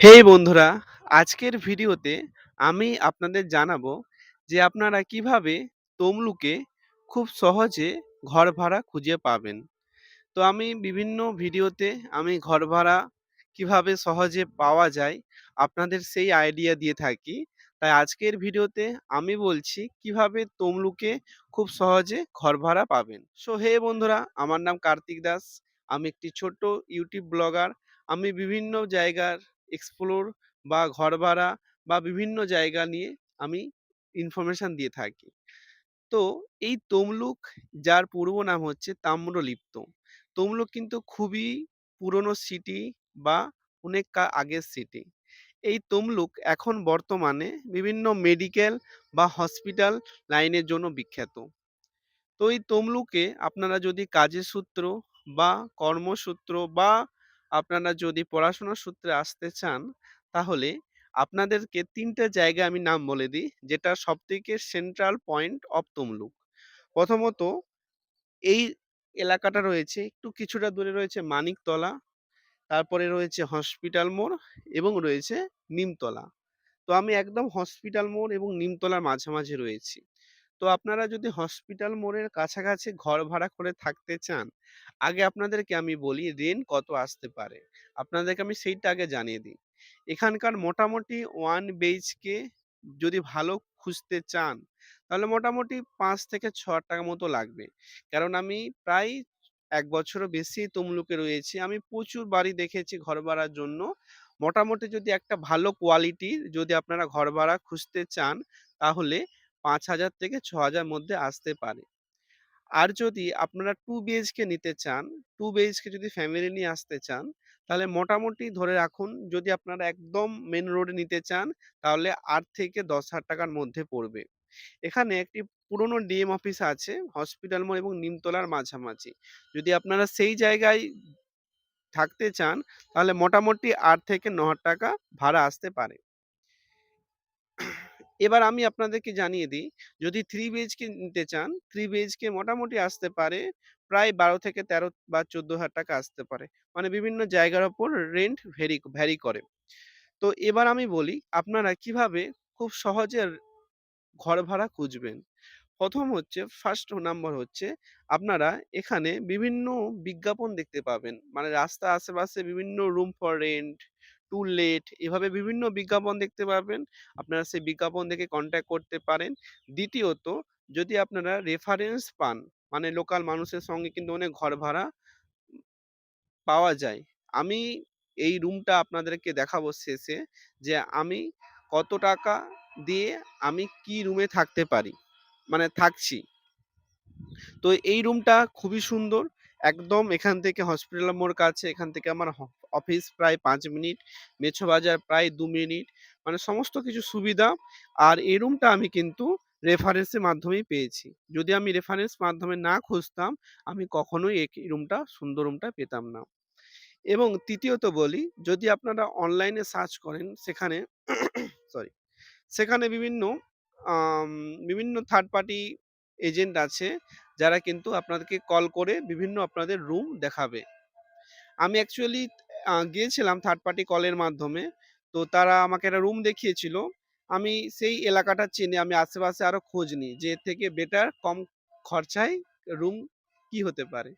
হেই বন্ধুরা, আজকের ভিডিওতে আমি আপনাদের জানাবো যে আপনারা কিভাবে তমলুকে খুব সহজে ঘর ভাড়া খুঁজে পাবেন। তো আমি বিভিন্ন ভিডিওতে আমি ঘর ভাড়া কিভাবে সহজে পাওয়া যায় আপনাদের সেই আইডিয়া দিয়ে থাকি। তাই আজকের ভিডিওতে আমি বলছি কিভাবে তমলুকে খুব সহজে ঘর ভাড়া পাবেন। সো হে বন্ধুরা, আমার নাম কার্তিক দাস। আমি একটি ছোট্ট ইউটিউব ব্লগার। আমি বিভিন্ন জায়গার এক্সপ্লোর বা ঘর ভাড়া বা বিভিন্ন জায়গা নিয়ে আমি ইনফরমেশন দিয়ে থাকি। তো এই তমলুক, যার পূর্ব নাম হচ্ছে তাম্রলিপ্ত। তমলুক কিন্তু খুবই পুরনো সিটি বা অনেক আগের সিটি। এই তমলুক এখন বর্তমানে বিভিন্ন মেডিকেল বা হসপিটাল লাইনের জন্য বিখ্যাত। তো এই তমলুকে আপনারা যদি কাজের সূত্র বা কর্মসূত্র বা আপনারা যদি পড়াশোনার সূত্রে আসতে চান, তাহলে আপনাদেরকে তিনটে জায়গা আমি নাম বলে দিই, যেটা সবথেকে সেন্ট্রাল পয়েন্ট অফ তমলুক। প্রথমত, এই এলাকাটা রয়েছে একটু কিছুটা দূরে রয়েছে মানিকতলা, তারপরে রয়েছে হসপিটাল মোড় এবং রয়েছে নিমতলা। তো আমি একদম হসপিটাল মোড় এবং নিমতলার মাঝামাঝি রয়েছি। তো আপনারা যদি হসপিটাল মোড়ের কাছাকাছি ঘর ভাড়া করে থাকতে চান, আগে আপনাদেরকে আমি বলি রেন্ট কত আসতে পারে। আপনাদেরকে আমি সেইটা আগে জানিয়ে দিই। এখানকার মোটামুটি 1 বিএইচকে যদি ভালো খুঁজতে চান, তাহলে মোটামুটি ৫ থেকে ৳৬,০০০ মতো লাগবে। কারণ আমি প্রায় ১ বছরও বেশি তমলুকে রয়েছি। আমি প্রচুর বাড়ি দেখেছি ঘর ভাড়ার জন্য। মোটামুটি যদি একটা ভালো কোয়ালিটির যদি আপনারা ঘর ভাড়া খুঁজতে চান, তাহলে ৫,০০০ থেকে ৬,০০০ মধ্যে আসতে পারে। আর যদি আপনারা 2 বিএইচকে নিতে চান, 2 বিএইচকে যদি ফ্যামিলি নিয়ে আসতে চান, তাহলে মোটামুটি ধরে রাখুন যদি আপনারা একদম মেইন রোডে নিতে চান, তাহলে ৮ থেকে ১০,০০০ র মধ্যে পড়বে। এখানে একটি পুরনো ডিএম অফিস আছে হসপিটাল মোড় এবং নিমতলার মাঝামাঝি। যদি আপনারা সেই জায়গায় থাকতে চান, তাহলে মোটামুটি ৮ থেকে ৳৯,০০০ ভাড়া আসতে পারে। এবার আমি আপনাদেরকে জানিয়ে দিই, যদি 3 বিএইচকে নিতে চান, 3 বিএইচকে মোটামুটি আসতে পারে প্রায় ১২ থেকে ১৩ বা ৳১৪,০০০ আসতে পারে। মানে বিভিন্ন জায়গার উপর রেন্ট ভ্যারি করে। তো এবার আমি বলি আপনারা কিভাবে খুব সহজে ঘর ভাড়া খুঁজবেন। প্রথম হচ্ছে, ফার্স্ট নাম্বার হচ্ছে, আপনারা এখানে বিভিন্ন বিজ্ঞাপন দেখতে পাবেন। মানে রাস্তার আশেপাশে বিভিন্ন room for rent, to let, এভাবে বিভিন্ন বিজ্ঞাপন দেখতে পাবেন। আপনারা সেই বিজ্ঞাপন দেখে কন্ট্যাক্ট করতে পারেন। দ্বিতীয়ত, যদি আপনারা রেফারেন্স পান, মানে লোকাল মানুষের সঙ্গে কিন্তু অনেক ঘর ভাড়া পাওয়া যায়। আমি এই রুমটা আপনাদেরকে দেখাবো শেষে, যে আমি কত টাকা দিয়ে আমি কি রুমে থাকতে পারি, মানে থাকছি। তো এই রুমটা খুবই সুন্দর। একদম এখান থেকে হসপিটাল মোড় কাছে, এখান থেকে আমার অফিস প্রায় ৫ মিনিট, মেছো বাজার প্রায় ২ মিনিট। মানে সমস্ত কিছু সুবিধা। আর এই রুমটা আমি কিন্তু রেফারেন্সের মাধ্যমেই পেয়েছি। যদি আমি রেফারেন্স মাধ্যমে না খুঁজতাম, আমি কখনোই এই রুমটা, সুন্দর রুমটা পেতাম না। এবং তৃতীয়ত বলি, যদি আপনারা অনলাইনে সার্চ করেন, সেখানে সরি, সেখানে আম বিভিন্ন থার্ড পার্টি এজেন্ট আছে, যারা কিন্তু আপনাদেরকে কল করে বিভিন্ন আপনাদের রুম দেখাবে। আমি অ্যাকচুয়ালি গিয়েছিলাম থার্ড পার্টি কলের মাধ্যমে। তো তারা আমাকে একটা রুম দেখিয়েছিল। আমি সেই এলাকাটা চিনি, আমি আশেপাশে আরো খোঁজ নিই যে এর থেকে বেটার কম খরচায় রুম কি হতে পারে।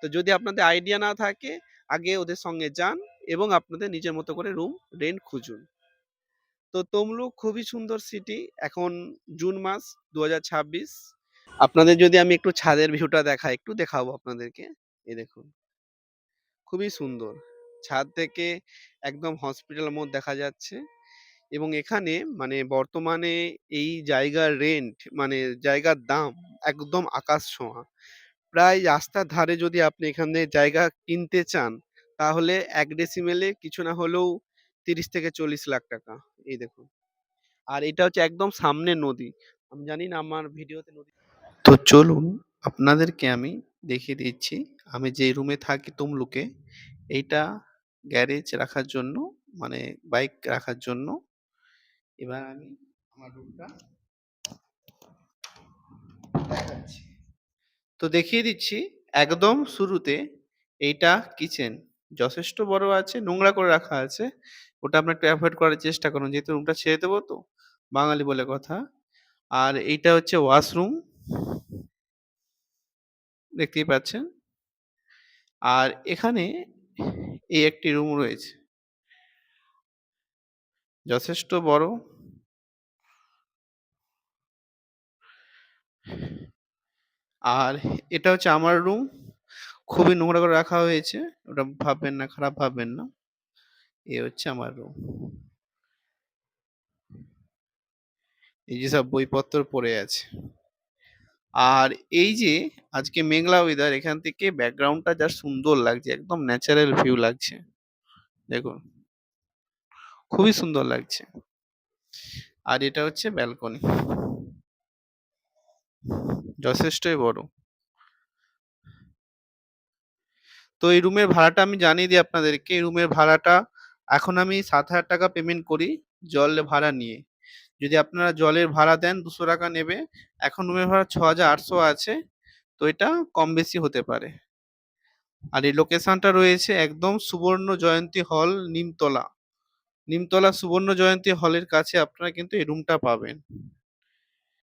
তো যদি আপনাদের আইডিয়া না থাকে, আগে ওদের সঙ্গে যান এবং আপনাদের নিজের মতো করে রুম রেন্ট খুঁজুন। তো তমলুক খুবই সুন্দর সিটি। এখন জুন মাস ২০২৬। আপনাদের যদি আমি একটু ছাদের ভিউটা দেখাই, একটু দেখাবো আপনাদেরকে। এই দেখুন, খুবই সুন্দর। ছাদ থেকে একদম হসপিটাল মোড় দেখা যাচ্ছে। এবং এখানে মানে বর্তমানে এই জায়গার রেন্ট, মানে জায়গার দাম একদম আকাশ ছোঁয়া। প্রায় রাস্তার ধারে যদি আপনি এখানে জায়গা কিনতে চান, তাহলে ১ ডেসিমেলে কিছু না হলেও ৩০ থেকে ৪০ লাখ টাকা। এই দেখুন। আর এটা হচ্ছে একদম সামনে নদী। আমি জানি না আমার ভিডিওতে নদী। তো চলুন আপনাদেরকে আমি দেখিয়ে দিচ্ছি। আমি যে রুমে থাকি তমলুকে, এইটা গ্যারেজ রাখার জন্য, মানে বাইক রাখার জন্য। এবার আমি আমার রুমটা দেখাচ্ছি। তো দেখিয়ে দিচ্ছি, একদম শুরুতে এইটা কিচেন। যথেষ্ট বড় আছে, নোংরা করে রাখা আছে। ওটা আপনার একটু এভয়েড করার চেষ্টা করুন। যেহেতু রুমটা ছেড়ে দেব তো, বাঙালি বলে কথা। আর এইটা হচ্ছে ওয়াশরুম, দেখতেই পাচ্ছেন। আর এখানে এই একটি রুম রয়েছে। যথেষ্ট বড়। আর এটা হচ্ছে আমার রুম। খুবই নোংরা করে রাখা হয়েছে। ওটা ভাববেন না, খারাপ ভাববেন না। এই হচ্ছে আমার রুম। এই যে সব বইপত্র পড়ে আছে। আর এই যে আজকে মেঘলা ওয়েদার, এখান থেকে ব্যাকগ্রাউন্ডটা যা সুন্দর লাগছে, একদম ন্যাচারাল ভিউ লাগছে। দেখুন, খুবই সুন্দর লাগছে। আর এটা হচ্ছে ব্যালকনি। যথেষ্টই বড়। তো এই রুমের ভাড়াটা আমি জানিয়ে দিই আপনাদেরকে। এই রুমের ভাড়াটা এখন আমি ৳৭,০০০ পেমেন্ট করি জল ভাড়া নিয়ে। যদি আপনারা জলের ভাড়া দেন ৳২০০ নেবে। এখন রুমের ভাড়া ৳৬,৮০০ আছে। তো এটা কম বেশি হতে পারে। আর এই লোকেশনটা রয়েছে একদম সুবর্ণ জয়ন্তী হল, নিমতলা। নিমতলা সুবর্ণ জয়ন্তী হলের কাছে আপনারা কিন্তু এই রুমটা পাবেন।